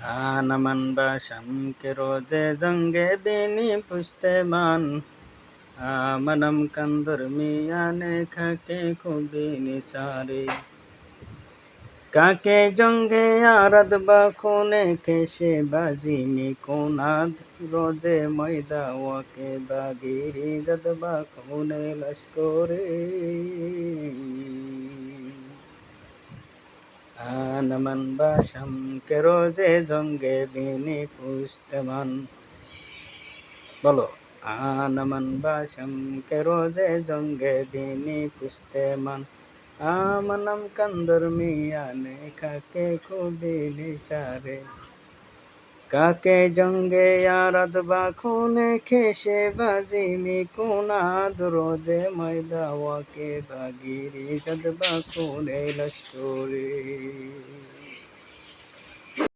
नमन बशम के रोजे जंगे बिनी पुश्ते मान मनम कंदर मियाने खाके खुबिनी सारी কাকে জঙ্গে আরাদ বা খুনে খেসে বাজিমি কোনাদ রোজে ময়দা ওয়াকে বাগিরি যদ বা খুনে লস্করে আনমন বাসম কে রোজে জঙ্গে বিনি পুস্তমান বলো আনমন বাসম কে রোজে জঙ্গে বিনি পুস্তমান मनम कंदर मियाने खाके खुबिनी चारे काके जंगे यारद बाखुने खेशे बाजिमी कुनाद रोजे मैदा वाके बागिरी जद बाखुने लश्करी